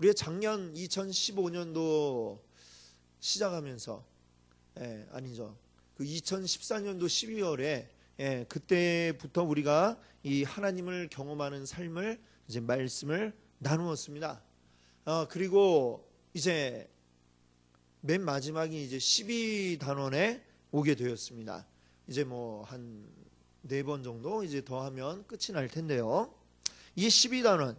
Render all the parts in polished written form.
우리가 작년 2015년도 시작하면서 아니죠. 그 2014년도 12월에 그때부터 우리가 이 하나님을 경험하는 삶을 이제 말씀을 나누었습니다. 그리고 이제 맨 마지막이 이제 12단원에 오게 되었습니다. 이제 뭐 한 4번 정도 이제 더 하면 끝이 날 텐데요. 이 12단원,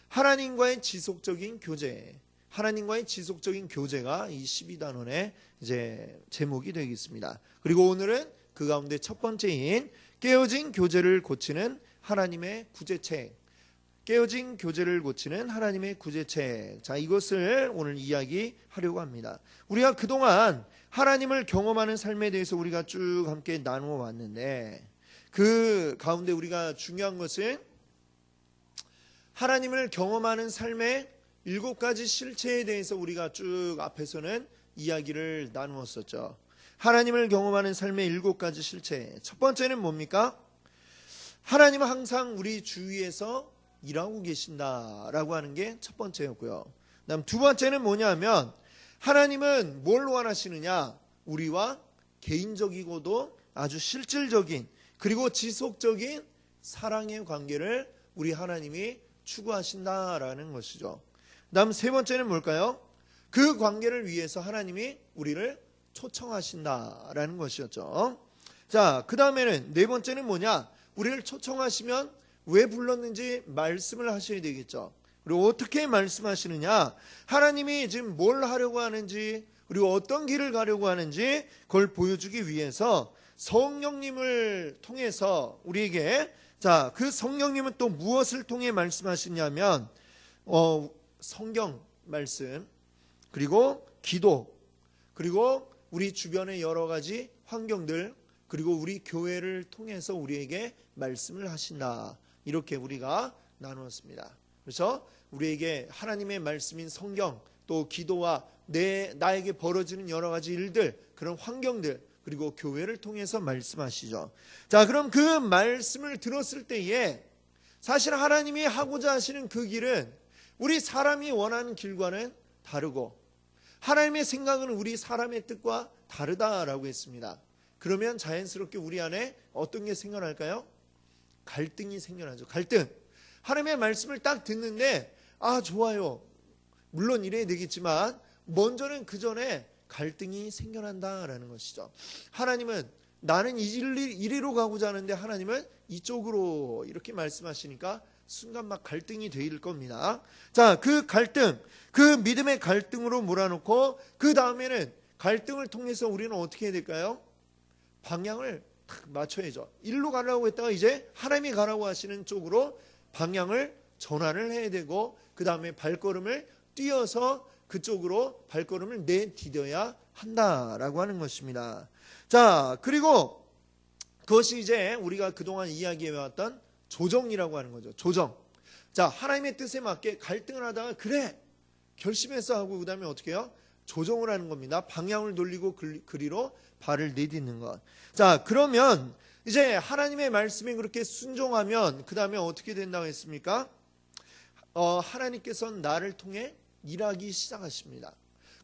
하나님과의 지속적인 교제, 하나님과의 지속적인 교제가 이 12단원의 이제 제목이 되겠습니다. 그리고 오늘은 그 가운데 첫 번째인 깨어진 교제를 고치는 하나님의 구제책, 깨어진 교제를 고치는 하나님의 구제책. 자, 이것을 오늘 이야기하려고 합니다. 우리가 그동안 하나님을 경험하는 삶에 대해서 우리가 쭉 함께 나누어 왔는데, 그 가운데 우리가 중요한 것은 하나님을 경험하는 삶의 7가지 실체에 대해서 우리가 쭉 앞에서는 이야기를 나누었었죠. 하나님을 경험하는 삶의 7가지 실체. 첫 번째는 뭡니까? 하나님은 항상 우리 주위에서 일하고 계신다라고 하는 게 첫 번째였고요. 그다음 두 번째는 뭐냐면 하나님은 뭘 원하시느냐? 우리와 개인적이고도 아주 실질적인 그리고 지속적인 사랑의 관계를 우리 하나님이 추구하신다라는 것이죠. 그다음 세 번째는 뭘까요? 그 관계를 위해서 하나님이 우리를 초청하신다라는 것이었죠. 자, 그 다음에는 네 번째는 뭐냐? 우리를 초청하시면 왜 불렀는지 말씀을 하셔야 되겠죠. 그리고 어떻게 말씀하시느냐? 하나님이 지금 뭘 하려고 하는지 그리고 어떤 길을 가려고 하는지 그걸 보여주기 위해서 성령님을 통해서 우리에게, 자, 그 성령님은 또 무엇을 통해 말씀하시냐면 성경 말씀, 그리고 기도, 그리고 우리 주변의 여러 가지 환경들, 그리고 우리 교회를 통해서 우리에게 말씀을 하신다. 이렇게 우리가 나누었습니다. 그래서 우리에게 하나님의 말씀인 성경, 또 기도와 나에게 벌어지는 여러 가지 일들, 그런 환경들, 그리고 교회를 통해서 말씀하시죠. 자, 그럼 그 말씀을 들었을 때에 사실 하나님이 하고자 하시는 그 길은 우리 사람이 원하는 길과는 다르고 하나님의 생각은 우리 사람의 뜻과 다르다라고 했습니다. 그러면 자연스럽게 우리 안에 어떤 게 생겨날까요? 갈등이 생겨나죠. 갈등. 하나님의 말씀을 딱 듣는데 좋아요. 물론 이래야 되겠지만 먼저는 그 전에 갈등이 생겨난다라는 것이죠. 하나님은 나는 이리로 가고자 하는데 하나님은 이쪽으로 이렇게 말씀하시니까 순간 막 갈등이 될 겁니다. 자, 그 갈등, 그 믿음의 갈등으로 몰아놓고 그 다음에는 갈등을 통해서 우리는 어떻게 해야 될까요? 방향을 딱 맞춰야죠. 일로 가려고 했다가 이제 하나님이 가라고 하시는 쪽으로 방향을 전환을 해야 되고 그 다음에 발걸음을 뛰어서 그쪽으로 발걸음을 내디뎌야 한다라고 하는 것입니다. 자, 그리고 그것이 이제 우리가 그동안 이야기해왔던 조정이라고 하는 거죠. 조정. 자, 하나님의 뜻에 맞게 갈등을 하다가 그래 결심해서 하고 그 다음에 어떻게 해요? 조정을 하는 겁니다. 방향을 돌리고 그리로 발을 내딛는 것. 자, 그러면 이제 하나님의 말씀에 그렇게 순종하면 그 다음에 어떻게 된다고 했습니까? 하나님께서는 나를 통해 일하기 시작하십니다.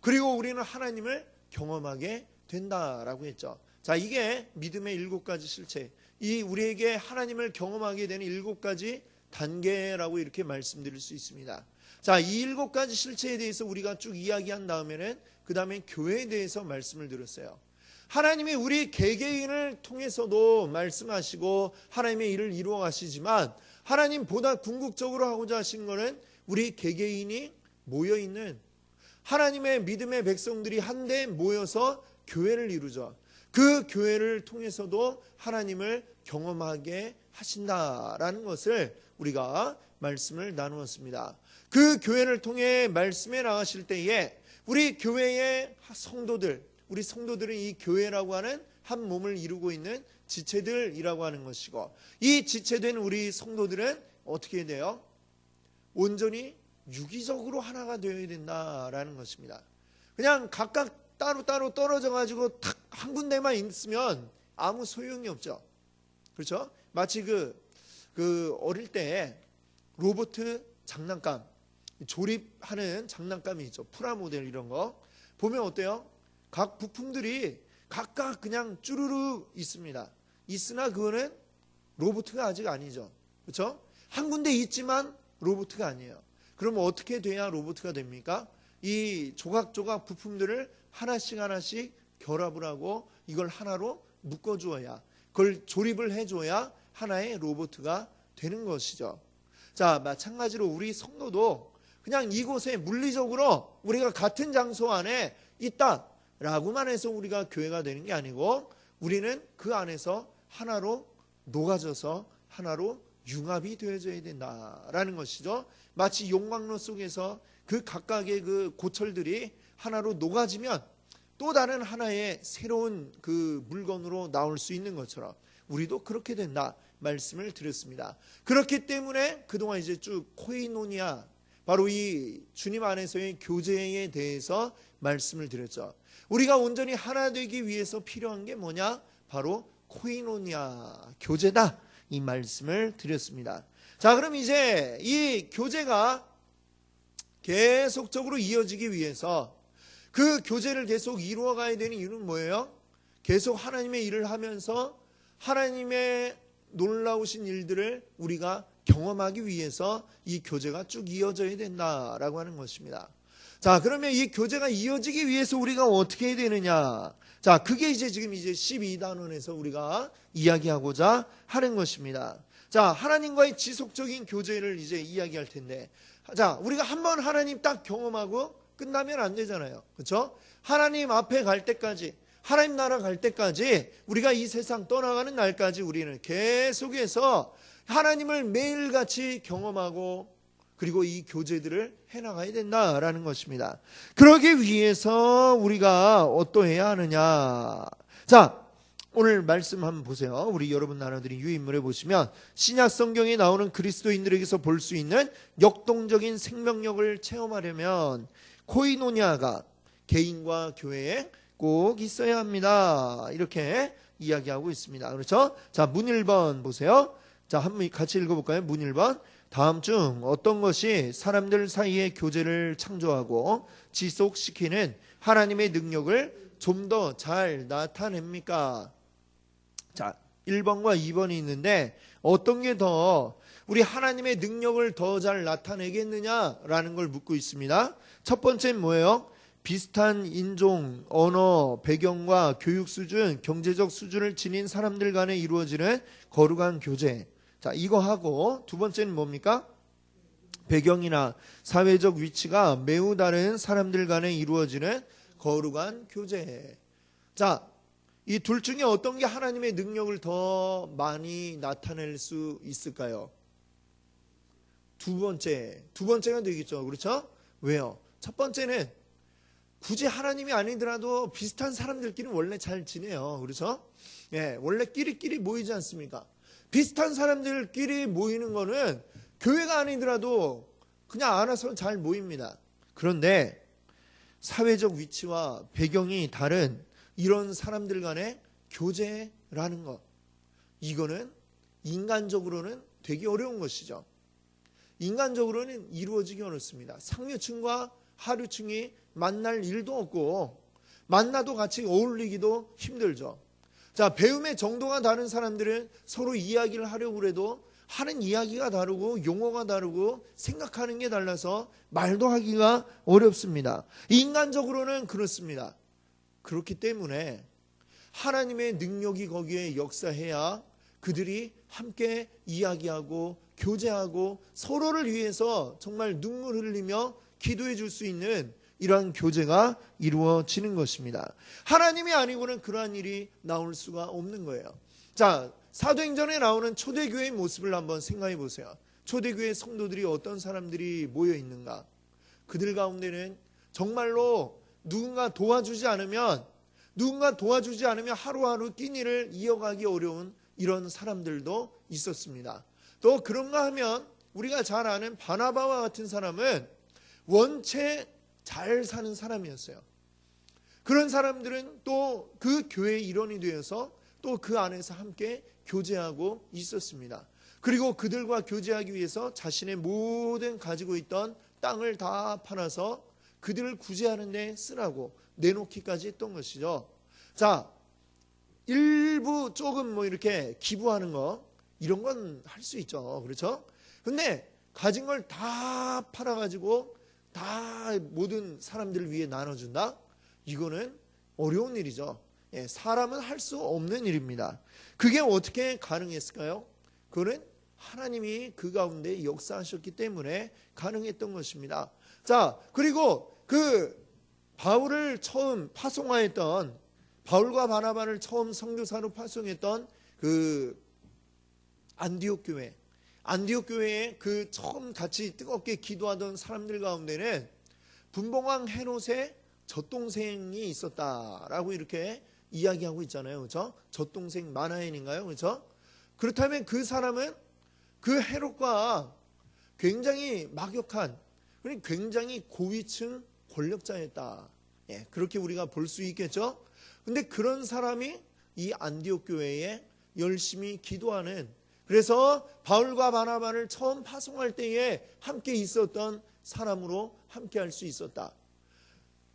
그리고 우리는 하나님을 경험하게 된다라고 했죠. 자, 이게 믿음의 7가지 실체, 이 우리에게 하나님을 경험하게 되는 7가지 단계라고 이렇게 말씀드릴 수 있습니다. 자, 이 7가지 실체에 대해서 우리가 쭉 이야기한 다음에는 그 다음에 교회에 대해서 말씀을 드렸어요. 하나님이 우리 개개인을 통해서도 말씀하시고 하나님의 일을 이루어 가시지만 하나님보다 궁극적으로 하고자 하시는 것은 우리 개개인이 모여있는 하나님의 믿음의 백성들이 한데 모여서 교회를 이루죠. 그 교회를 통해서도 하나님을 경험하게 하신다라는 것을 우리가 말씀을 나누었습니다. 그 교회를 통해 말씀에 나가실 때에 우리 교회의 성도들, 우리 성도들은 이 교회라고 하는 한 몸을 이루고 있는 지체들이라고 하는 것이고 이 지체된 우리 성도들은 어떻게 돼요? 온전히 유기적으로 하나가 되어야 된다라는 것입니다. 그냥 각각 따로따로 떨어져 가지고 탁 한 군데만 있으면 아무 소용이 없죠. 그렇죠? 마치 그 어릴 때 로봇 장난감 조립하는 장난감이 있죠. 프라모델 이런 거 보면 어때요? 각 부품들이 각각 그냥 쭈루루 있습니다. 있으나 그거는 로봇가 아직 아니죠. 그렇죠? 한 군데 있지만 로봇가 아니에요. 그러면 어떻게 돼야 로봇가 됩니까? 이 조각조각 부품들을 하나씩 하나씩 결합을 하고 이걸 하나로 묶어주어야, 그걸 조립을 해줘야 하나의 로봇가 되는 것이죠. 자, 마찬가지로 우리 성도도 그냥 이곳에 물리적으로 우리가 같은 장소 안에 있다라고만 해서 우리가 교회가 되는 게 아니고 우리는 그 안에서 하나로 녹아져서 하나로 융합이 되어져야 된다라는 것이죠. 마치 용광로 속에서 그 각각의 그 고철들이 하나로 녹아지면 또 다른 하나의 새로운 그 물건으로 나올 수 있는 것처럼 우리도 그렇게 된다 말씀을 드렸습니다. 그렇기 때문에 그동안 이제 쭉 코이노니아, 바로 이 주님 안에서의 교제에 대해서 말씀을 드렸죠. 우리가 온전히 하나 되기 위해서 필요한 게 뭐냐? 바로 코이노니아, 교제다, 이 말씀을 드렸습니다. 자, 그럼 이제 이 교제가 계속적으로 이어지기 위해서 그 교제를 계속 이루어가야 되는 이유는 뭐예요? 계속 하나님의 일을 하면서 하나님의 놀라우신 일들을 우리가 경험하기 위해서 이 교제가 쭉 이어져야 된다라고 하는 것입니다. 자, 그러면 이 교제가 이어지기 위해서 우리가 어떻게 해야 되느냐? 자, 그게 이제 지금 이제 12단원에서 우리가 이야기하고자 하는 것입니다. 자, 하나님과의 지속적인 교제를 이제 이야기할 텐데, 자, 우리가 한번 하나님 딱 경험하고 끝나면 안 되잖아요. 그렇죠? 하나님 앞에 갈 때까지, 하나님 나라 갈 때까지, 우리가 이 세상 떠나가는 날까지 우리는 계속해서 하나님을 매일같이 경험하고 그리고 이 교제들을 해나가야 된다라는 것입니다. 그러기 위해서 우리가 어떠해야 하느냐? 자, 오늘 말씀 한번 보세요. 우리 여러분 나눠드린 유인물에 보시면 신약 성경에 나오는 그리스도인들에게서 볼 수 있는 역동적인 생명력을 체험하려면 코이노니아가 개인과 교회에 꼭 있어야 합니다. 이렇게 이야기하고 있습니다. 그렇죠? 자, 문 1번 보세요. 자, 한번 같이 읽어볼까요? 문 1번. 다음 중 어떤 것이 사람들 사이에 교제를 창조하고 지속시키는 하나님의 능력을 좀 더 잘 나타냅니까? 자, 1번과 2번이 있는데 어떤 게 더 우리 하나님의 능력을 더 잘 나타내겠느냐라는 걸 묻고 있습니다. 첫 번째는 뭐예요? 비슷한 인종, 언어, 배경과 교육 수준, 경제적 수준을 지닌 사람들 간에 이루어지는 거룩한 교제. 자, 이거 하고 두 번째는 뭡니까? 배경이나 사회적 위치가 매우 다른 사람들 간에 이루어지는 거룩한 교제. 자, 이 둘 중에 어떤 게 하나님의 능력을 더 많이 나타낼 수 있을까요? 두 번째가 되겠죠. 그렇죠? 왜요? 첫 번째는 굳이 하나님이 아니더라도 비슷한 사람들끼리 원래 잘 지내요. 그렇죠? 예, 원래 끼리끼리 모이지 않습니까? 비슷한 사람들끼리 모이는 거는 교회가 아니더라도 그냥 알아서 잘 모입니다. 그런데 사회적 위치와 배경이 다른 이런 사람들 간의 교제라는 것, 이거는 인간적으로는 되게 어려운 것이죠. 인간적으로는 이루어지기 어렵습니다. 상류층과 하류층이 만날 일도 없고 만나도 같이 어울리기도 힘들죠. 자, 배움의 정도가 다른 사람들은 서로 이야기를 하려고 해도 하는 이야기가 다르고 용어가 다르고 생각하는 게 달라서 말도 하기가 어렵습니다. 인간적으로는 그렇습니다. 그렇기 때문에 하나님의 능력이 거기에 역사해야 그들이 함께 이야기하고 교제하고 서로를 위해서 정말 눈물 흘리며 기도해 줄 수 있는 이러한 교제가 이루어지는 것입니다. 하나님이 아니고는 그러한 일이 나올 수가 없는 거예요. 자, 사도행전에 나오는 초대교회의 모습을 한번 생각해 보세요. 초대교회 성도들이 어떤 사람들이 모여 있는가? 그들 가운데는 정말로 누군가 도와주지 않으면 하루하루 끼니를 이어가기 어려운 이런 사람들도 있었습니다. 또 그런가 하면 우리가 잘 아는 바나바와 같은 사람은 원체 잘 사는 사람이었어요. 그런 사람들은 또 그 교회의 일원이 되어서 또 그 안에서 함께 교제하고 있었습니다. 그리고 그들과 교제하기 위해서 자신의 모든 가지고 있던 땅을 다 팔아서 그들을 구제하는 데 쓰라고 내놓기까지 했던 것이죠. 자, 일부 조금 뭐 이렇게 기부하는 거 이런 건 할 수 있죠. 그렇죠? 근데 가진 걸 다 팔아가지고 다 모든 사람들을 위해 나눠준다? 이거는 어려운 일이죠. 예, 사람은 할 수 없는 일입니다. 그게 어떻게 가능했을까요? 그거는 하나님이 그 가운데 역사하셨기 때문에 가능했던 것입니다. 자, 그리고 그 바울을 처음 파송하였던, 바울과 바나바를 처음 선교사로 파송했던 그 안디옥 교회에 그 처음 같이 뜨겁게 기도하던 사람들 가운데는 분봉왕 헤롯의 젖동생이 있었다라고 이렇게 이야기하고 있잖아요. 그렇죠? 젖동생 마나엔인가요? 그렇죠? 그렇다면 그 사람은 그 헤롯과 굉장히 막역한, 굉장히 고위층 권력자였다. 예, 그렇게 우리가 볼 수 있겠죠? 근데 그런 사람이 이 안디옥 교회에 열심히 기도하는, 그래서 바울과 바나바를 처음 파송할 때에 함께 있었던 사람으로 함께 할 수 있었다.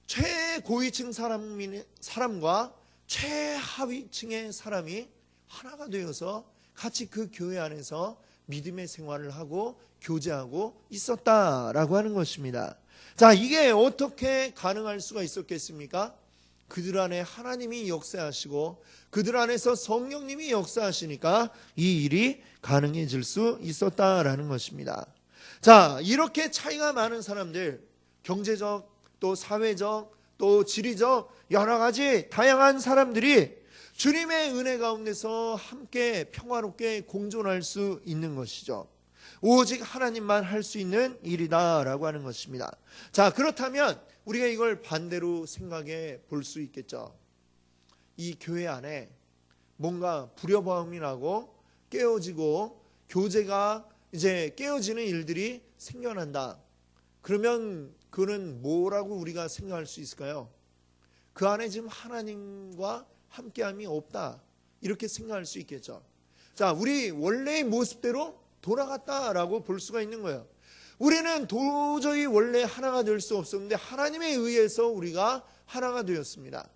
최고위층 사람과 최하위층의 사람이 하나가 되어서 같이 그 교회 안에서 믿음의 생활을 하고 교제하고 있었다라고 하는 것입니다. 자, 이게 어떻게 가능할 수가 있었겠습니까? 그들 안에 하나님이 역사하시고 그들 안에서 성령님이 역사하시니까 이 일이 가능해질 수 있었다라는 것입니다. 자, 이렇게 차이가 많은 사람들, 경제적 또 사회적 또 지리적 여러 가지 다양한 사람들이 주님의 은혜 가운데서 함께 평화롭게 공존할 수 있는 것이죠. 오직 하나님만 할 수 있는 일이다라고 하는 것입니다. 자, 그렇다면 우리가 이걸 반대로 생각해 볼 수 있겠죠. 이 교회 안에 뭔가 불협화음이 나고 깨어지고 교제가 이제 깨어지는 일들이 생겨난다. 그러면 그는 뭐라고 우리가 생각할 수 있을까요? 그 안에 지금 하나님과 함께함이 없다. 이렇게 생각할 수 있겠죠. 자, 우리 원래의 모습대로 돌아갔다라고 볼 수가 있는 거예요. 우리는 도저히 원래 하나가 될 수 없었는데 하나님에 의해서 우리가 하나가 되었습니다.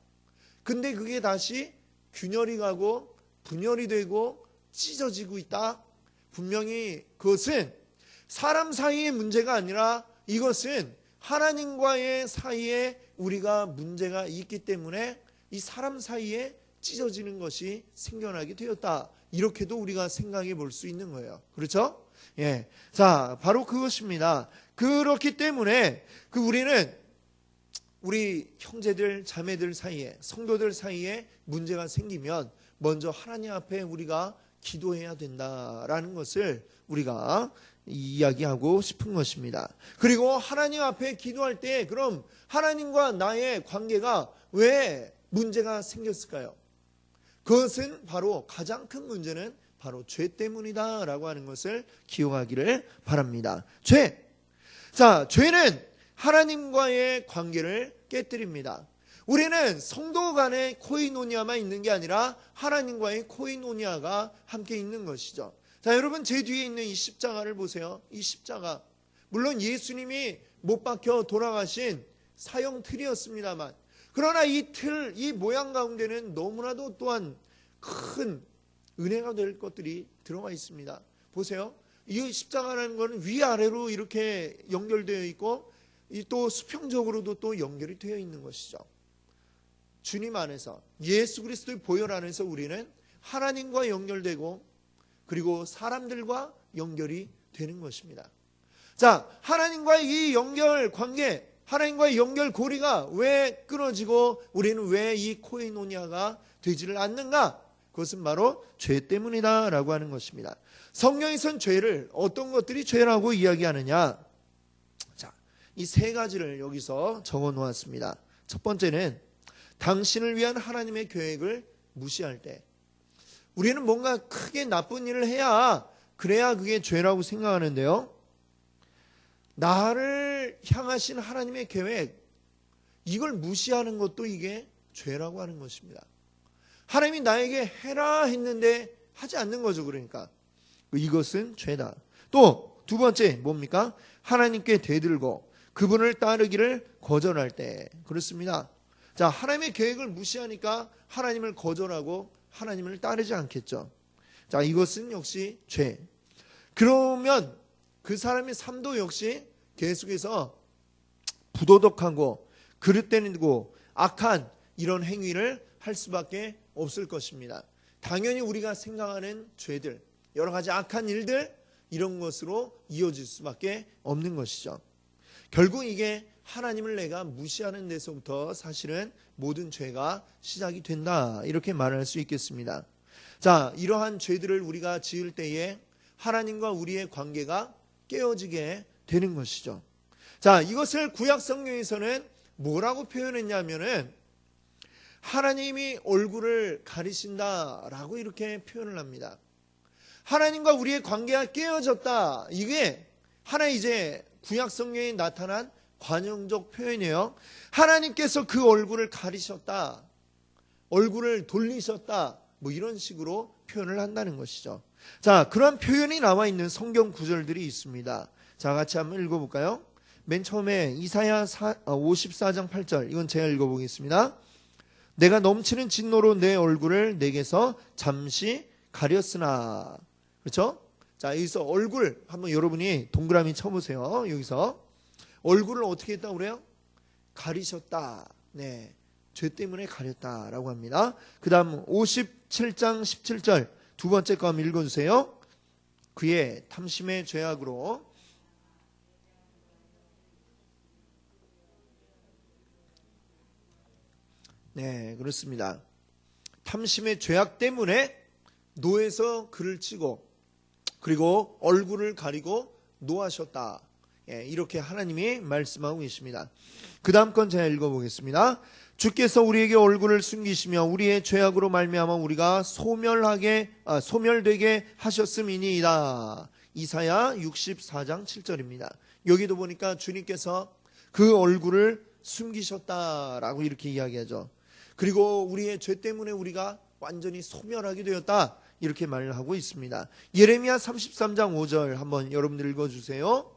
근데 그게 다시 균열이 가고 분열이 되고 찢어지고 있다. 분명히 그것은 사람 사이의 문제가 아니라 이것은 하나님과의 사이에 우리가 문제가 있기 때문에 이 사람 사이에 찢어지는 것이 생겨나게 되었다. 이렇게도 우리가 생각해 볼 수 있는 거예요. 그렇죠? 예. 자, 바로 그것입니다. 그렇기 때문에 우리는 우리 형제들, 자매들 사이에, 성도들 사이에 문제가 생기면 먼저 하나님 앞에 우리가 기도해야 된다라는 것을 우리가 이야기하고 싶은 것입니다. 그리고 하나님 앞에 기도할 때 그럼 하나님과 나의 관계가 왜 문제가 생겼을까요? 그것은 바로 가장 큰 문제는 바로 죄 때문이다라고 하는 것을 기억하기를 바랍니다. 죄. 자, 죄는 하나님과의 관계를 깨뜨립니다. 우리는 성도 간의 코이노니아만 있는 게 아니라 하나님과의 코이노니아가 함께 있는 것이죠. 자, 여러분 제 뒤에 있는 이 십자가를 보세요. 이 십자가, 물론 예수님이 못 박혀 돌아가신 사형 틀이었습니다만, 그러나 이 틀, 이 모양 가운데는 너무나도 또한 큰 은혜가 될 것들이 들어가 있습니다. 보세요. 이 십자가라는 것은 위아래로 이렇게 연결되어 있고 또 수평적으로도 또 연결이 되어 있는 것이죠. 주님 안에서, 예수 그리스도의 보혈 안에서 우리는 하나님과 연결되고 그리고 사람들과 연결이 되는 것입니다. 자, 하나님과의 이 연결 관계, 하나님과의 연결 고리가 왜 끊어지고 우리는 왜 이 코이노니아가 되지를 않는가? 그것은 바로 죄 때문이다라고 하는 것입니다. 성경에선 죄를 어떤 것들이 죄라고 이야기하느냐? 자, 이 세 가지를 여기서 적어 놓았습니다. 첫 번째는 당신을 위한 하나님의 계획을 무시할 때, 우리는 뭔가 크게 나쁜 일을 해야 그래야 그게 죄라고 생각하는데요. 나를 향하신 하나님의 계획, 이걸 무시하는 것도 이게 죄라고 하는 것입니다. 하나님이 나에게 해라 했는데 하지 않는 거죠. 그러니까 이것은 죄다. 또 두 번째 뭡니까? 하나님께 대들고 그분을 따르기를 거절할 때. 그렇습니다. 자, 하나님의 계획을 무시하니까 하나님을 거절하고 하나님을 따르지 않겠죠. 자, 이것은 역시 죄. 그러면 그 사람의 삶도 역시 계속해서 부도덕하고 그릇되고 악한 이런 행위를 할 수밖에 없을 것입니다. 당연히 우리가 생각하는 죄들, 여러 가지 악한 일들, 이런 것으로 이어질 수밖에 없는 것이죠. 결국 이게 하나님을 내가 무시하는 데서부터 사실은 모든 죄가 시작이 된다, 이렇게 말할 수 있겠습니다. 자, 이러한 죄들을 우리가 지을 때에 하나님과 우리의 관계가 깨어지게 되는 것이죠. 자, 이것을 구약 성경에서는 뭐라고 표현했냐면은 하나님이 얼굴을 가리신다라고 이렇게 표현을 합니다. 하나님과 우리의 관계가 깨어졌다. 이게 하나의 이제 구약 성경에 나타난 관용적 표현이에요. 하나님께서 그 얼굴을 가리셨다, 얼굴을 돌리셨다, 뭐 이런 식으로 표현을 한다는 것이죠. 자, 그런 표현이 나와 있는 성경 구절들이 있습니다. 자, 같이 한번 읽어볼까요? 맨 처음에 이사야 54장 8절, 이건 제가 읽어보겠습니다. 내가 넘치는 진노로 내 얼굴을 내게서 잠시 가렸으나. 그렇죠? 자, 여기서 얼굴 한번 여러분이 동그라미 쳐보세요. 여기서 얼굴을 어떻게 했다고 그래요? 가리셨다. 네, 죄 때문에 가렸다라고 합니다. 그 다음 57장 17절 두 번째 거 한번 읽어주세요. 그의 탐심의 죄악으로. 네, 그렇습니다. 탐심의 죄악 때문에 노에서 그를 치고 그리고 얼굴을 가리고 노하셨다. 예, 이렇게 하나님이 말씀하고 계십니다. 그 다음 건 제가 읽어보겠습니다. 주께서 우리에게 얼굴을 숨기시며 우리의 죄악으로 말미암아 우리가 소멸되게 하셨음이니이다. 이사야 64장 7절입니다. 여기도 보니까 주님께서 그 얼굴을 숨기셨다라고 이렇게 이야기하죠. 그리고 우리의 죄 때문에 우리가 완전히 소멸하게 되었다, 이렇게 말을 하고 있습니다. 예레미야 33장 5절 한번 여러분들 읽어주세요.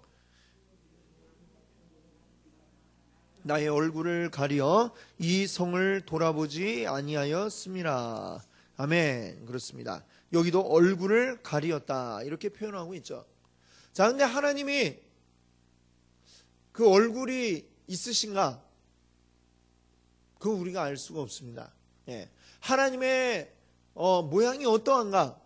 나의 얼굴을 가려 이 성을 돌아보지 아니하였음이라. 아멘. 그렇습니다. 여기도 얼굴을 가리었다, 이렇게 표현하고 있죠. 자, 근데 하나님이 그 얼굴이 있으신가? 그거 우리가 알 수가 없습니다. 예. 하나님의 모양이 어떠한가?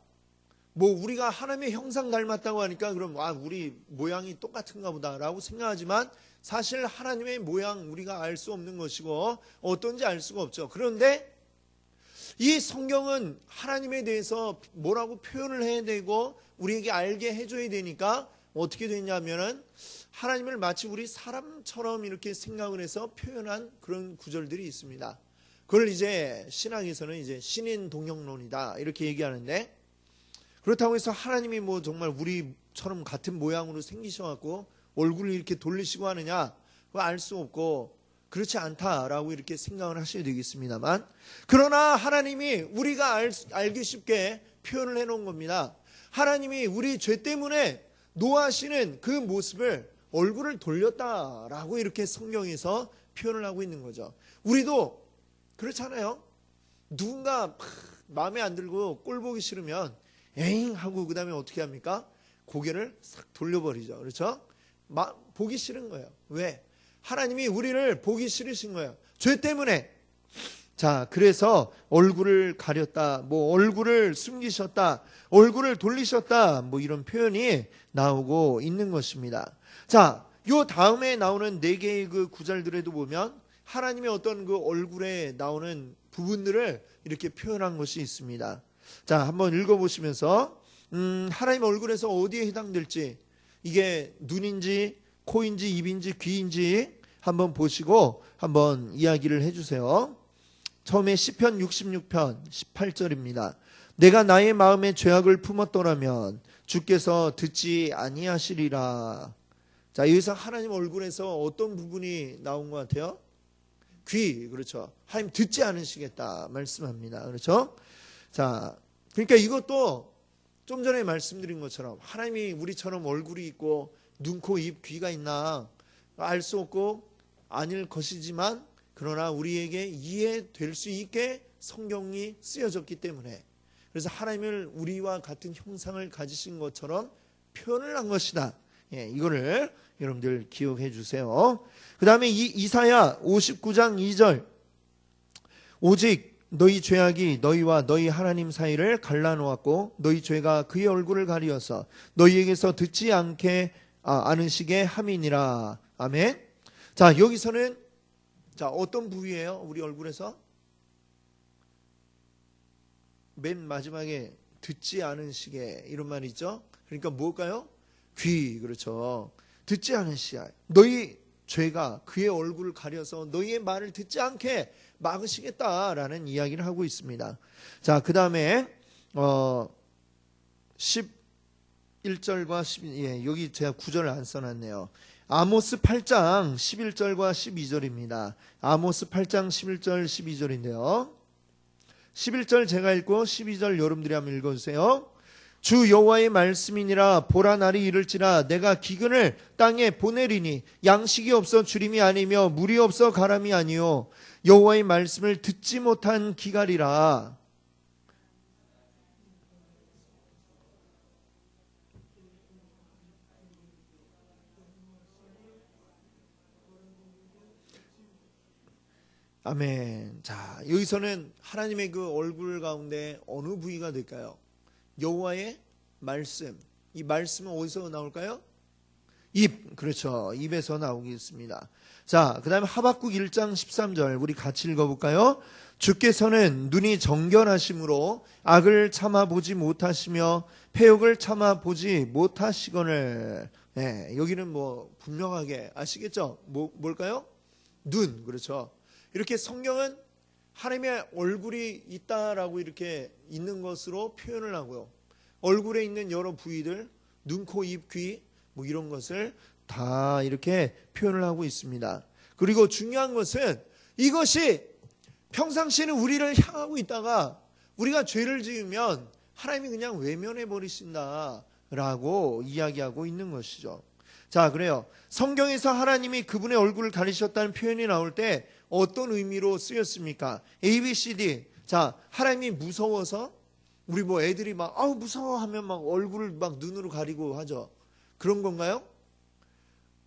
뭐 우리가 하나님의 형상 닮았다고 하니까 그럼 우리 모양이 똑같은가 보다라고 생각하지만 사실 하나님의 모양 우리가 알 수 없는 것이고 어떤지 알 수가 없죠. 그런데 이 성경은 하나님에 대해서 뭐라고 표현을 해야 되고 우리에게 알게 해줘야 되니까 어떻게 되냐면은 하나님을 마치 우리 사람처럼 이렇게 생각을 해서 표현한 그런 구절들이 있습니다. 그걸 이제 신학에서는 이제 신인 동형론이다, 이렇게 얘기하는데, 그렇다고 해서 하나님이 뭐 정말 우리처럼 같은 모양으로 생기셔갖고 얼굴을 이렇게 돌리시고 하느냐, 그거 알 수 없고 그렇지 않다라고 이렇게 생각을 하셔야 되겠습니다만, 그러나 하나님이 우리가 알기 쉽게 표현을 해놓은 겁니다. 하나님이 우리 죄 때문에 노하시는 그 모습을 얼굴을 돌렸다라고 이렇게 성경에서 표현을 하고 있는 거죠. 우리도 그렇잖아요. 누군가 마음에 안 들고 꼴 보기 싫으면 에잉 하고 그 다음에 어떻게 합니까? 고개를 싹 돌려버리죠. 그렇죠? 보기 싫은 거예요. 왜? 하나님이 우리를 보기 싫으신 거예요. 죄 때문에. 자, 그래서 얼굴을 가렸다, 뭐 얼굴을 숨기셨다, 얼굴을 돌리셨다, 뭐 이런 표현이 나오고 있는 것입니다. 자, 요 다음에 나오는 4개의 그 구절들에도 보면 하나님의 어떤 그 얼굴에 나오는 부분들을 이렇게 표현한 것이 있습니다. 자, 한번 읽어보시면서 하나님 얼굴에서 어디에 해당될지, 이게 눈인지 코인지 입인지 귀인지 한번 보시고 한번 이야기를 해주세요. 처음에 시편 66편 18절입니다. 내가 나의 마음에 죄악을 품었더라면 주께서 듣지 아니하시리라. 자, 여기서 하나님 얼굴에서 어떤 부분이 나온 것 같아요? 귀, 그렇죠. 하나님 듣지 않으시겠다 말씀합니다. 그렇죠? 자, 그러니까 이것도 좀 전에 말씀드린 것처럼 하나님이 우리처럼 얼굴이 있고 눈, 코, 입, 귀가 있나 알 수 없고 아닐 것이지만 그러나 우리에게 이해될 수 있게 성경이 쓰여졌기 때문에 그래서 하나님을 우리와 같은 형상을 가지신 것처럼 표현을 한 것이다. 예, 이거를 여러분들 기억해 주세요. 그 다음에 이사야 59장 2절 오직 너희 죄악이 너희와 너희 하나님 사이를 갈라놓았고 너희 죄가 그의 얼굴을 가리어서 너희에게서 듣지 않게 않으시게 함이니라. 아멘. 자, 여기서는 자, 어떤 부위예요? 우리 얼굴에서 맨 마지막에 듣지 않으시게 이런 말이 있죠. 그러니까 뭘까요? 귀. 그렇죠. 듣지 않으시게 너희 죄가 그의 얼굴을 가려서 너희의 말을 듣지 않게 막으시겠다라는 이야기를 하고 있습니다. 자, 그 다음에 11절과 12, 여기 제가 9절을 안 써놨네요. 아모스 8장 11절과 12절입니다. 아모스 8장 11절 12절인데요. 11절 제가 읽고 12절 여러분들이 한번 읽어주세요. 주 여호와의 말씀이니라. 보라 날이 이를지라 내가 기근을 땅에 보내리니 양식이 없어 주림이 아니며 물이 없어 가람이 아니요 여호와의 말씀을 듣지 못한 기갈이라. 아멘. 자, 여기서는 하나님의 그 얼굴 가운데 어느 부위가 될까요? 여호와의 말씀. 이 말씀은 어디서 나올까요? 입. 그렇죠. 입에서 나오겠습니다. 자, 그 다음에 하박국 1장 13절 우리 같이 읽어볼까요? 주께서는 눈이 정결하심으로 악을 참아보지 못하시며 패역을 참아보지 못하시거늘. 네, 여기는 뭐 분명하게 아시겠죠? 뭘까요? 눈. 그렇죠. 이렇게 성경은 하나님의 얼굴이 있다라고 이렇게 있는 것으로 표현을 하고요. 얼굴에 있는 여러 부위들, 눈, 코, 입, 귀 뭐 이런 것을 다 이렇게 표현을 하고 있습니다. 그리고 중요한 것은 이것이 평상시에는 우리를 향하고 있다가 우리가 죄를 지으면 하나님이 그냥 외면해 버리신다라고 이야기하고 있는 것이죠. 자, 그래요. 성경에서 하나님이 그분의 얼굴을 가리셨다는 표현이 나올 때 어떤 의미로 쓰였습니까? A, B, C, D. 자, 하나님이 무서워서 우리 뭐 애들이 막 아우 무서워 하면 막 얼굴을 막 눈으로 가리고 하죠. 그런 건가요?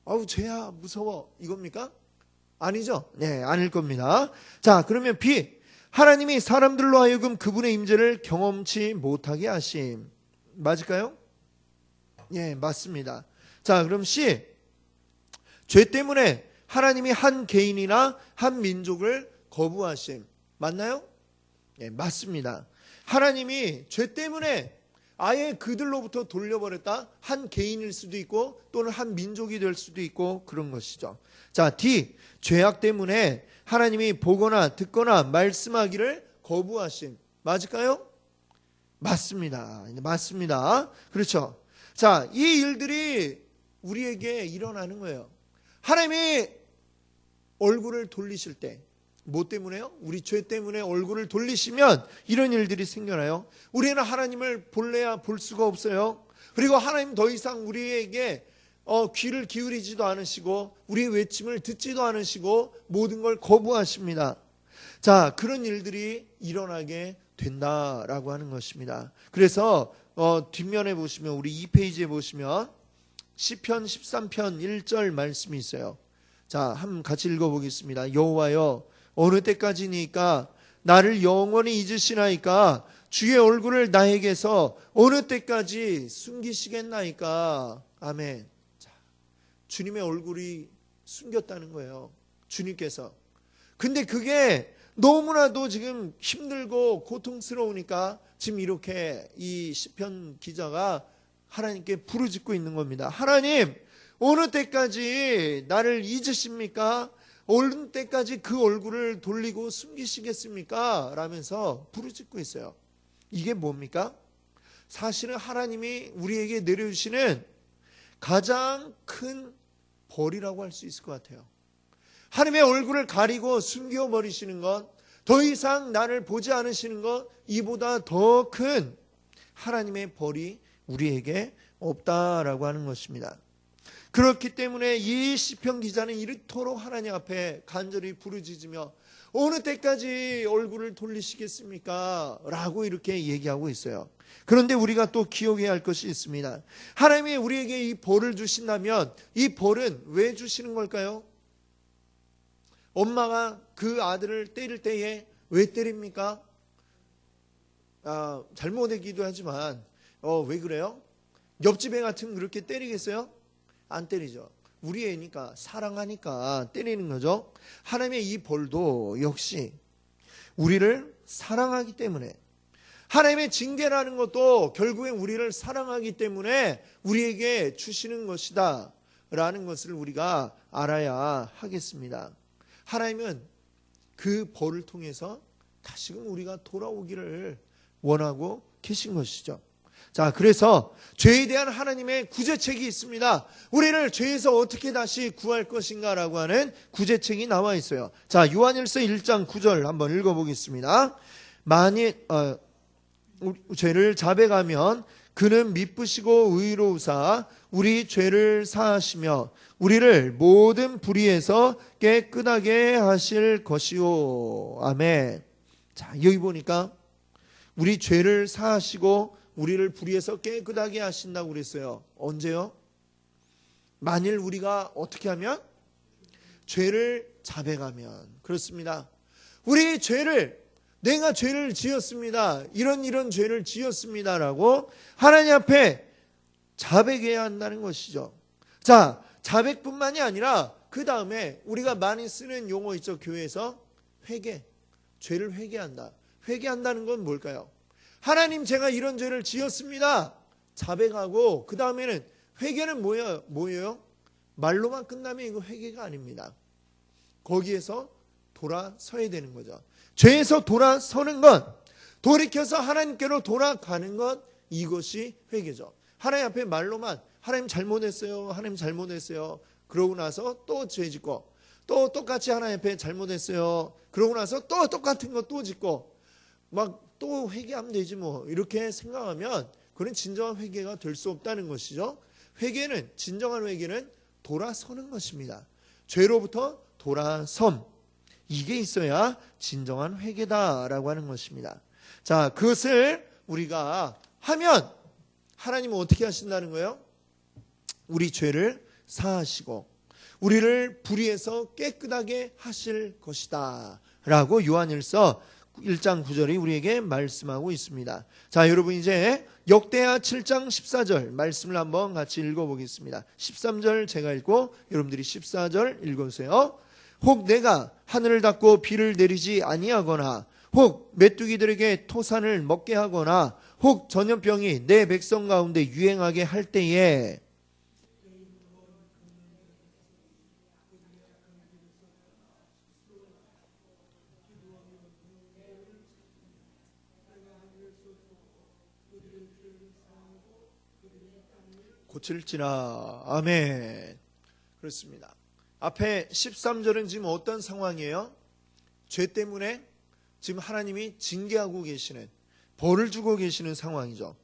아우 죄야 무서워 이겁니까? 아니죠. 네, 아닐 겁니다. 자, 그러면 B. 하나님이 사람들로 하여금 그분의 임재를 경험치 못하게 하심. 맞을까요? 예, 맞습니다. 자, 그럼 C. 죄 때문에 하나님이 한 개인이나 한 민족을 거부하심. 맞나요? 예, 맞습니다. 하나님이 죄 때문에 아예 그들로부터 돌려버렸다. 한 개인일 수도 있고 또는 한 민족이 될 수도 있고 그런 것이죠. 자, D. 죄악 때문에 하나님이 보거나 듣거나 말씀하기를 거부하심. 맞을까요? 맞습니다. 맞습니다. 그렇죠. 자, 이 일들이 우리에게 일어나는 거예요. 하나님이 얼굴을 돌리실 때, 뭐 때문에요? 우리 죄 때문에 얼굴을 돌리시면 이런 일들이 생겨나요. 우리는 하나님을 볼래야 볼 수가 없어요. 그리고 하나님 더 이상 우리에게 귀를 기울이지도 않으시고 우리의 외침을 듣지도 않으시고 모든 걸 거부하십니다. 자, 그런 일들이 일어나게 된다라고 하는 것입니다. 그래서 뒷면에 보시면 우리 2페이지에 보시면 시편 13편 1절 말씀이 있어요. 자, 한번 같이 읽어보겠습니다. 여호와여 어느 때까지니까 나를 영원히 잊으시나이까 주의 얼굴을 나에게서 어느 때까지 숨기시겠나이까. 아멘. 자, 주님의 얼굴이 숨겼다는 거예요. 주님께서. 근데 그게 너무나도 지금 힘들고 고통스러우니까 지금 이렇게 이 시편 기자가 하나님께 부르짖고 있는 겁니다. 하나님, 어느 때까지 나를 잊으십니까? 어느 때까지 그 얼굴을 돌리고 숨기시겠습니까? 라면서 부르짖고 있어요. 이게 뭡니까? 사실은 하나님이 우리에게 내려주시는 가장 큰 벌이라고 할 수 있을 것 같아요. 하나님의 얼굴을 가리고 숨겨버리시는 것, 더 이상 나를 보지 않으시는 것, 이보다 더 큰 하나님의 벌이 우리에게 없다라고 하는 것입니다. 그렇기 때문에 이 시편 기자는 이토록 하나님 앞에 간절히 부르짖으며 어느 때까지 얼굴을 돌리시겠습니까? 라고 이렇게 얘기하고 있어요. 그런데 우리가 또 기억해야 할 것이 있습니다. 하나님이 우리에게 이 벌을 주신다면 이 벌은 왜 주시는 걸까요? 엄마가 그 아들을 때릴 때에 왜 때립니까? 잘못이기도 하지만 왜 그래요? 옆집 애 같으면 그렇게 때리겠어요? 안 때리죠. 우리 애니까 사랑하니까 때리는 거죠. 하나님의 이 벌도 역시 우리를 사랑하기 때문에, 하나님의 징계라는 것도 결국엔 우리를 사랑하기 때문에 우리에게 주시는 것이다 라는 것을 우리가 알아야 하겠습니다. 하나님은 그 벌을 통해서 다시금 우리가 돌아오기를 원하고 계신 것이죠. 자, 그래서 죄에 대한 하나님의 구제책이 있습니다. 우리를 죄에서 어떻게 다시 구할 것인가라고 하는 구제책이 나와 있어요. 자, 요한일서 1장 9절 한번 읽어보겠습니다. 만일 죄를 자백하면 그는 미쁘시고 의로우사 우리 죄를 사하시며 우리를 모든 불의에서 깨끗하게 하실 것이요. 아멘. 자, 여기 보니까 우리 죄를 사하시고 우리를 불의에서 깨끗하게 하신다고 그랬어요. 언제요? 만일 우리가 어떻게 하면? 죄를 자백하면. 그렇습니다. 우리 죄를, 내가 죄를 지었습니다. 이런 죄를 지었습니다라고 하나님 앞에 자백해야 한다는 것이죠. 자, 자백뿐만이 아니라 그 다음에 우리가 많이 쓰는 용어 있죠. 교회에서 회개, 죄를 회개한다. 회개한다는 건 뭘까요? 하나님, 제가 이런 죄를 지었습니다. 자백하고 그 다음에는 회개는 뭐예요? 말로만 끝나면 이거 회개가 아닙니다. 거기에서 돌아서야 되는 거죠. 죄에서 돌아서는 것, 돌이켜서 하나님께로 돌아가는 것, 이것이 회개죠. 하나님 앞에 말로만 하나님 잘못했어요. 하나님 잘못했어요. 그러고 나서 또 죄 짓고 또 똑같이 하나님 앞에 잘못했어요. 그러고 나서 또 똑같은 거 또 짓고 막 또 회개하면 되지 뭐 이렇게 생각하면 그건 진정한 회개가 될 수 없다는 것이죠. 회개는, 진정한 회개는 돌아서는 것입니다. 죄로부터 돌아섬, 이게 있어야 진정한 회개다라고 하는 것입니다. 자, 그것을 우리가 하면 하나님은 어떻게 하신다는 거예요? 우리 죄를 사하시고 우리를 불의에서 깨끗하게 하실 것이다 라고 요한일서 1장 9절이 우리에게 말씀하고 있습니다. 자, 여러분 이제 역대하 7장 14절 말씀을 한번 같이 읽어보겠습니다. 13절 제가 읽고 여러분들이 14절 읽어주세요. 혹 내가 하늘을 닫고 비를 내리지 아니하거나 혹 메뚜기들에게 토산을 먹게 하거나 혹 전염병이 내 백성 가운데 유행하게 할 때에 고칠지라. 아멘. 그렇습니다. 앞에 13절은 지금 어떤 상황이에요? 죄 때문에 지금 하나님이 징계하고 계시는, 벌을 주고 계시는 상황이죠.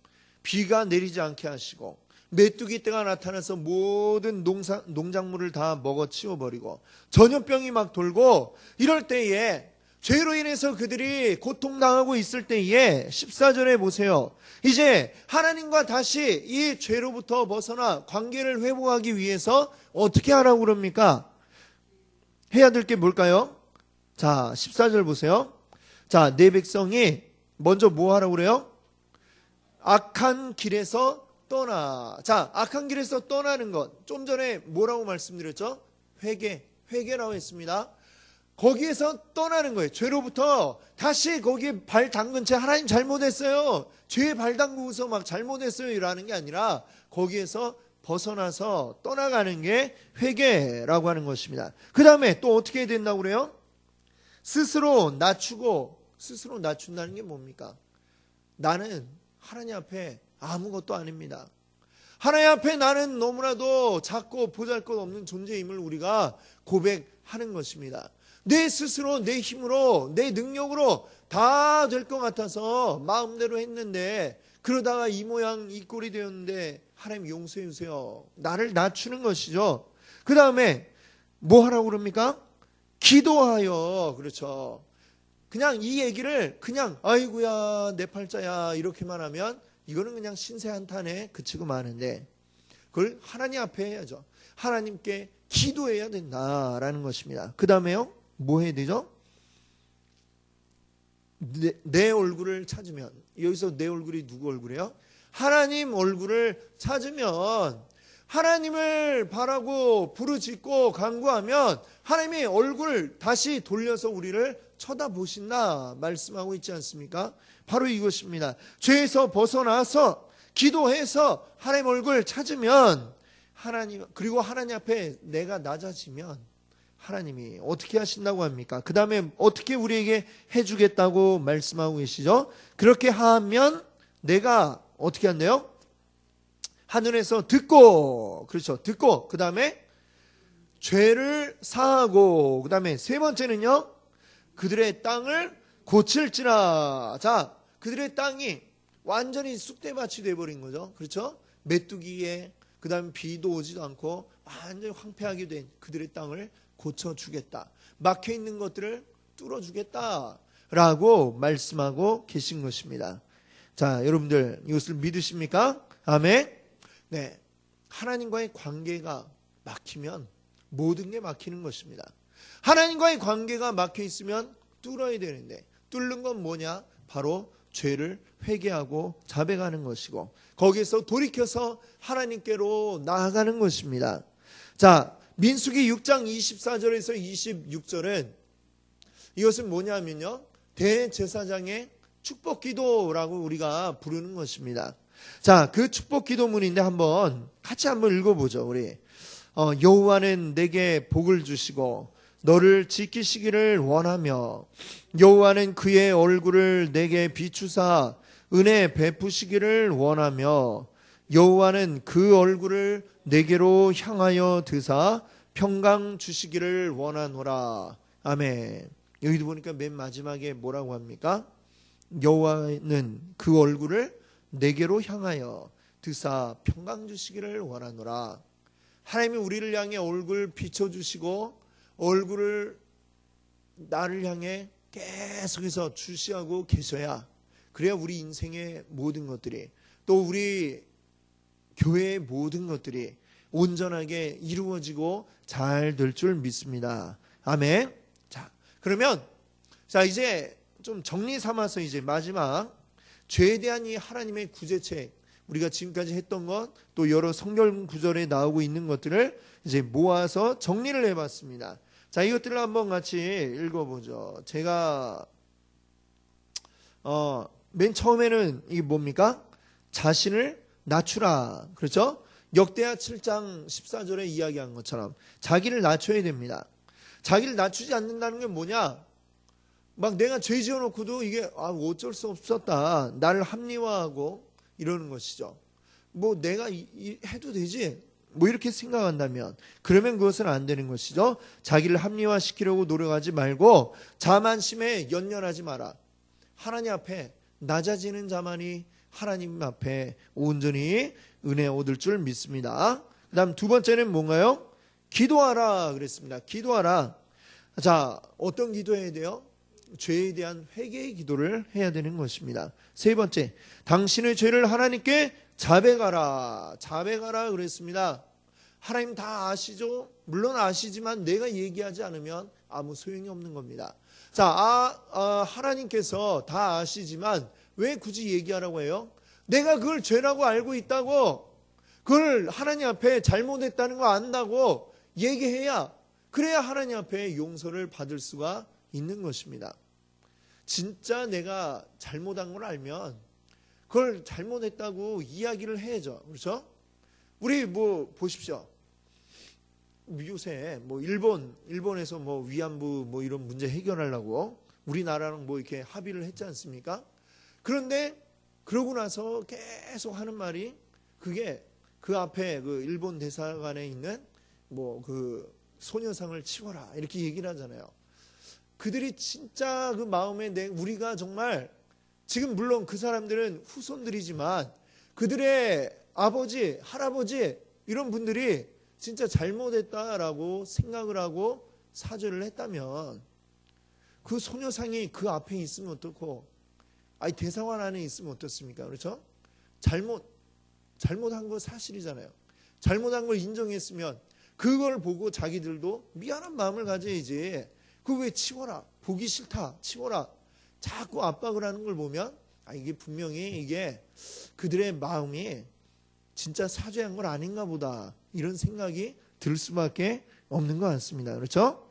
비가 내리지 않게 하시고 메뚜기 떼가 나타나서 모든 농작물을 다 먹어치워버리고 전염병이 막 돌고 이럴 때에, 죄로 인해서 그들이 고통당하고 있을 때에 14절에 보세요. 이제 하나님과 다시 이 죄로부터 벗어나 관계를 회복하기 위해서 어떻게 하라고 그럽니까? 해야 될 게 뭘까요? 자, 14절 보세요. 자, 내 백성이 먼저 뭐 하라고 그래요? 악한 길에서 떠나. 자, 악한 길에서 떠나는 것, 좀 전에 뭐라고 말씀드렸죠? 회개라고 했습니다. 거기에서 떠나는 거예요. 죄로부터 다시 거기에 발 담근 채 하나님 잘못했어요, 죄에 발 담그고서 막 잘못했어요 이라는 게 아니라 거기에서 벗어나서 떠나가는 게 회개라고 하는 것입니다. 그 다음에 또 어떻게 해야 된다고 그래요? 스스로 낮추고, 스스로 낮춘다는 게 뭡니까? 나는 하나님 앞에 아무것도 아닙니다. 하나님 앞에 나는 너무나도 작고 보잘것없는 존재임을 우리가 고백하는 것입니다. 내 스스로, 내 힘으로, 내 능력으로 다 될 것 같아서 마음대로 했는데, 그러다가 이 모양 이 꼴이 되었는데 하나님 용서해 주세요. 나를 낮추는 것이죠. 그 다음에 뭐 하라고 그럽니까? 기도하여. 그렇죠. 그냥 이 얘기를 그냥 아이고야 내 팔자야 이렇게만 하면 이거는 그냥 신세 한탄에 그치고 마는데, 그걸 하나님 앞에 해야죠. 하나님께 기도해야 된다라는 것입니다. 그 다음에요, 뭐 해야 되죠? 내 얼굴을 찾으면, 여기서 내 얼굴이 누구 얼굴이에요? 하나님 얼굴을 찾으면, 하나님을 바라고 부르짖고 간구하면 하나님의 얼굴 다시 돌려서 우리를 쳐다보신다 말씀하고 있지 않습니까? 바로 이것입니다. 죄에서 벗어나서 기도해서 하나님 얼굴 찾으면, 하나님, 그리고 하나님 앞에 내가 낮아지면 하나님이 어떻게 하신다고 합니까? 그 다음에 어떻게 우리에게 해주겠다고 말씀하고 계시죠? 그렇게 하면 내가 어떻게 한대요? 하늘에서 듣고, 그렇죠, 듣고, 그 다음에 죄를 사하고, 그 다음에 세 번째는요, 그들의 땅을 고칠지라. 자, 그들의 땅이 완전히 쑥대밭이 돼버린 거죠. 그렇죠? 메뚜기에, 그 다음에 비도 오지도 않고 완전히 황폐하게 된 그들의 땅을 고쳐주겠다. 막혀있는 것들을 뚫어주겠다 라고 말씀하고 계신 것입니다. 자, 여러분들 이것을 믿으십니까? 아멘. 네, 하나님과의 관계가 막히면 모든 게 막히는 것입니다. 하나님과의 관계가 막혀 있으면 뚫어야 되는데, 뚫는 건 뭐냐? 바로 죄를 회개하고 자백하는 것이고, 거기에서 돌이켜서 하나님께로 나아가는 것입니다. 자, 민수기 6장 24절에서 26절은 이것은 뭐냐면요, 대제사장의 축복기도라고 우리가 부르는 것입니다. 자, 그 축복기도문인데 같이 한번 읽어보죠. 우리 여호와는 내게 복을 주시고 너를 지키시기를 원하며, 여호와는 그의 얼굴을 내게 비추사 은혜 베푸시기를 원하며, 여호와는 그 얼굴을 내게로 향하여 드사 평강 주시기를 원하노라. 아멘. 여기도 보니까 맨 마지막에 뭐라고 합니까? 여호와는 그 얼굴을 내게로 향하여 드사 평강 주시기를 원하노라. 하나님이 우리를 향해 얼굴 비춰주시고 얼굴을 나를 향해 계속해서 주시하고 계셔야, 그래야 우리 인생의 모든 것들이, 또 우리 교회의 모든 것들이 온전하게 이루어지고 잘 될 줄 믿습니다. 아멘. 자, 그러면 이제 좀 정리 삼아서 이제 마지막 죄에 대한 이 하나님의 구제책, 우리가 지금까지 했던 것, 또 여러 성경 구절에 나오고 있는 것들을 이제 모아서 정리를 해봤습니다. 자, 이것들을 한번 같이 읽어보죠. 제가 맨 처음에는 이게 뭡니까? 자신을 낮추라. 그렇죠? 역대하 7장 14절에 이야기한 것처럼 자기를 낮춰야 됩니다. 자기를 낮추지 않는다는 게 뭐냐? 막 내가 죄 지어놓고도 이게 어쩔 수 없었다, 나를 합리화하고 이러는 것이죠. 뭐 내가 해도 되지, 뭐 이렇게 생각한다면, 그러면 그것은 안 되는 것이죠. 자기를 합리화시키려고 노력하지 말고 자만심에 연연하지 마라. 하나님 앞에 낮아지는 자만이 하나님 앞에 온전히 은혜 얻을 줄 믿습니다. 그 다음 두 번째는 뭔가요? 기도하라 그랬습니다. 기도하라. 자, 어떤 기도해야 돼요? 죄에 대한 회개의 기도를 해야 되는 것입니다. 세 번째, 당신의 죄를 하나님께 자백하라. 자백하라 그랬습니다. 하나님 다 아시죠? 물론 아시지만 내가 얘기하지 않으면 아무 소용이 없는 겁니다. 자, 하나님께서 다 아시지만 왜 굳이 얘기하라고 해요? 내가 그걸 죄라고 알고 있다고, 그걸 하나님 앞에 잘못했다는 거 안다고 얘기해야, 그래야 하나님 앞에 용서를 받을 수가 있는 것입니다. 진짜 내가 잘못한 걸 알면 그걸 잘못했다고 이야기를 해야죠. 그렇죠? 우리 뭐 보십시오. 요새 뭐 일본에서 뭐 위안부 뭐 이런 문제 해결하려고 우리나라랑 뭐 이렇게 합의를 했지 않습니까? 그런데 그러고 나서 계속 하는 말이, 그게 그 앞에 그 일본 대사관에 있는 뭐 그 소녀상을 치워라 이렇게 얘기를 하잖아요. 그들이 진짜 그 마음에 우리가 정말, 지금 물론 그 사람들은 후손들이지만 그들의 아버지, 할아버지 이런 분들이 진짜 잘못했다라고 생각을 하고 사죄를 했다면 그 소녀상이 그 앞에 있으면 어떻고, 아니 대사관 안에 있으면 어떻습니까? 그렇죠? 잘못한 거 사실이잖아요. 잘못한 걸 인정했으면 그걸 보고 자기들도 미안한 마음을 가져야지. 그거 왜 치워라, 보기 싫다, 치워라, 자꾸 압박을 하는 걸 보면 이게 분명히 이게 그들의 마음이 진짜 사죄한 건 아닌가 보다, 이런 생각이 들 수밖에 없는 것 같습니다. 그렇죠?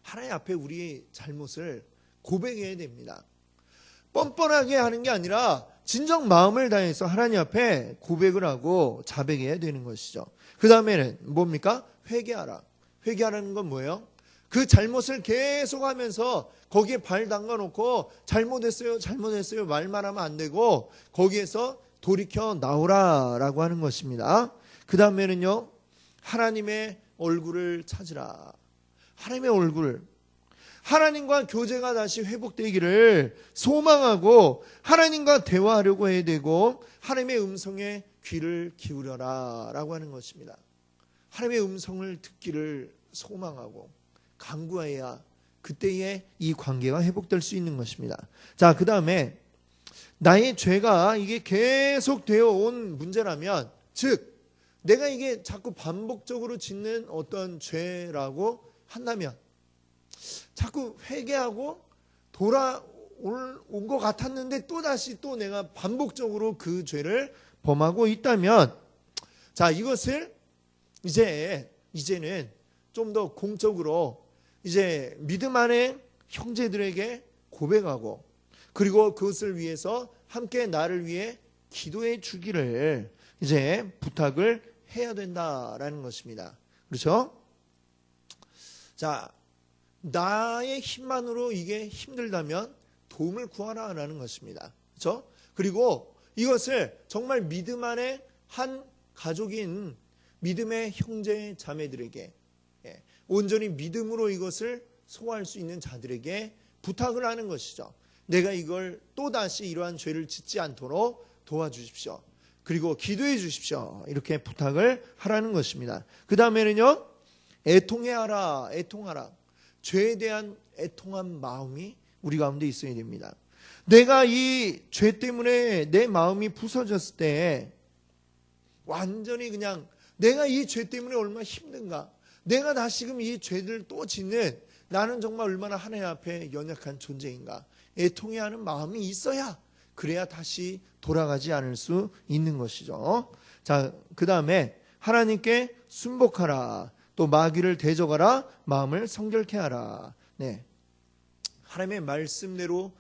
하나님 앞에 우리의 잘못을 고백해야 됩니다. 뻔뻔하게 하는 게 아니라 진정 마음을 다해서 하나님 앞에 고백을 하고 자백해야 되는 것이죠. 그 다음에는 뭡니까? 회개하라. 회개하라는 건 뭐예요? 그 잘못을 계속하면서 거기에 발 담가놓고 잘못했어요 말만 하면 안 되고 거기에서 돌이켜 나오라라고 하는 것입니다. 그 다음에는요, 하나님의 얼굴을 찾으라. 하나님의 얼굴, 하나님과 교제가 다시 회복되기를 소망하고 하나님과 대화하려고 해야 되고 하나님의 음성에 귀를 기울여라 라고 하는 것입니다. 하나님의 음성을 듣기를 소망하고 간구해야 그때에 이 관계가 회복될 수 있는 것입니다. 자, 그 다음에 나의 죄가 이게 계속 되어 온 문제라면, 즉 내가 이게 자꾸 반복적으로 짓는 어떤 죄라고 한다면, 자꾸 회개하고 돌아온 것 같았는데 또다시 또 내가 반복적으로 그 죄를 범하고 있다면, 자, 이것을 이제는 좀 더 공적으로 이제 믿음 안에 형제들에게 고백하고, 그리고 그것을 위해서 함께 나를 위해 기도해 주기를 이제 부탁을 해야 된다라는 것입니다. 그렇죠? 자, 나의 힘만으로 이게 힘들다면 도움을 구하라라는 것입니다. 그렇죠? 그리고 이것을 정말 믿음 안에 한 가족인 믿음의 형제 자매들에게, 온전히 믿음으로 이것을 소화할 수 있는 자들에게 부탁을 하는 것이죠. 내가 이걸 또다시 이러한 죄를 짓지 않도록 도와주십시오. 그리고 기도해 주십시오. 이렇게 부탁을 하라는 것입니다. 그 다음에는요, 애통하라. 죄에 대한 애통한 마음이 우리 가운데 있어야 됩니다. 내가 이 죄 때문에 내 마음이 부서졌을 때 완전히 그냥 내가 이 죄 때문에 얼마나 힘든가, 내가 다시금 이 죄를 또 짓는 나는 정말 얼마나 하나님 앞에 연약한 존재인가, 애통해야 하는 마음이 있어야, 그래야 다시 돌아가지 않을 수 있는 것이죠. 자, 그 다음에 하나님께 순복하라. 또 마귀를 대적하라. 마음을 성결케 하라. 네, 하나님의 말씀대로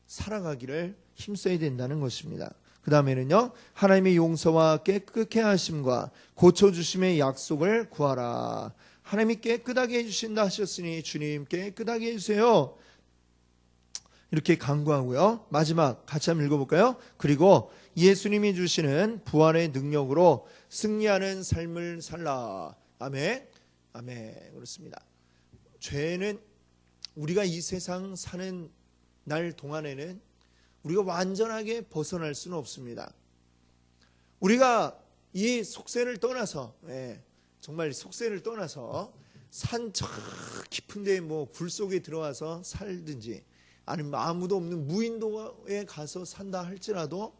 살아가기를 힘써야 된다는 것입니다. 그 다음에는요, 하나님의 용서와 깨끗게 하심과 고쳐주심의 약속을 구하라. 하나님이 깨끗하게 해주신다 하셨으니 주님 깨끗하게 해주세요. 이렇게 간구하고요. 마지막 같이 한번 읽어볼까요? 그리고 예수님이 주시는 부활의 능력으로 승리하는 삶을 살라. 아멘. 아멘. 그렇습니다. 죄는 우리가 이 세상 사는 날 동안에는 우리가 완전하게 벗어날 수는 없습니다. 우리가 이 속세를 떠나서, 정말 속세를 떠나서 산 저 깊은 데에 불 속에 들어와서 살든지, 아니면 아무도 없는 무인도에 가서 산다 할지라도,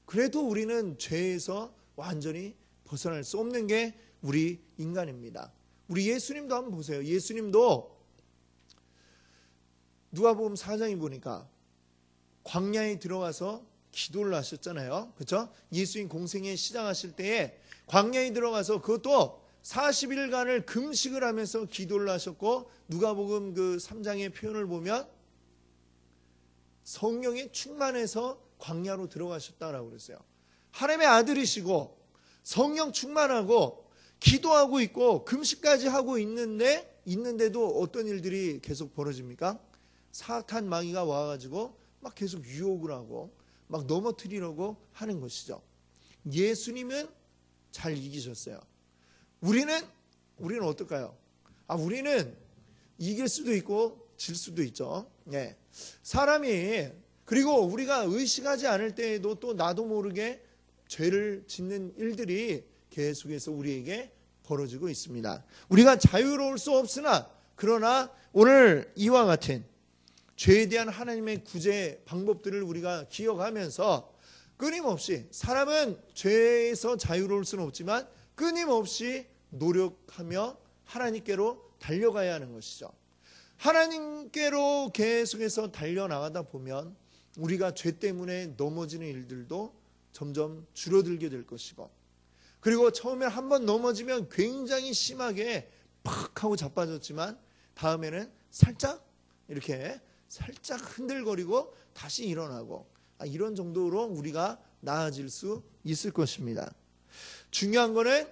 그래도 우리는 죄에서 완전히 벗어날 수 없는 게 우리 인간입니다. 우리 예수님도 한번 보세요. 예수님도 누가복음 4장에 보니까 광야에 들어가서 기도를 하셨잖아요. 그렇죠? 예수님 공생에 시작하실 때에 광야에 들어가서 그것도 40일간을 금식을 하면서 기도를 하셨고, 누가복음 그 3장의 표현을 보면 성령에 충만해서 광야로 들어가셨다라고 그랬어요. 하나님의 아들이시고 성령 충만하고 기도하고 있고 금식까지 하고 있는데도 어떤 일들이 계속 벌어집니까? 사탄 마귀가 와가지고 막 계속 유혹을 하고 막 넘어뜨리려고 하는 것이죠. 예수님은 잘 이기셨어요. 우리는 어떨까요? 우리는 이길 수도 있고 질 수도 있죠. 사람이, 그리고 우리가 의식하지 않을 때에도 또 나도 모르게 죄를 짓는 일들이 계속해서 우리에게 벌어지고 있습니다. 우리가 자유로울 수 없으나 그러나 오늘 이와 같은 죄에 대한 하나님의 구제 방법들을 우리가 기억하면서 끊임없이, 사람은 죄에서 자유로울 수는 없지만 끊임없이 노력하며 하나님께로 달려가야 하는 것이죠. 하나님께로 계속해서 달려나가다 보면 우리가 죄 때문에 넘어지는 일들도 점점 줄어들게 될 것이고, 그리고 처음에 한번 넘어지면 굉장히 심하게 팍 하고 자빠졌지만 다음에는 살짝 이렇게 살짝 흔들거리고 다시 일어나고, 이런 정도로 우리가 나아질 수 있을 것입니다. 중요한 거는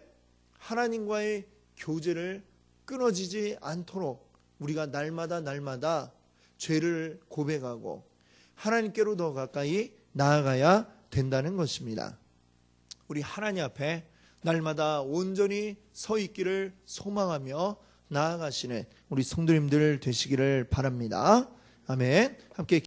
하나님과의 교제를 끊어지지 않도록 우리가 날마다 죄를 고백하고 하나님께로 더 가까이 나아가야 된다는 것입니다. 우리 하나님 앞에 날마다 온전히 서 있기를 소망하며 나아가시는 우리 성도님들 되시기를 바랍니다. 아멘. 함께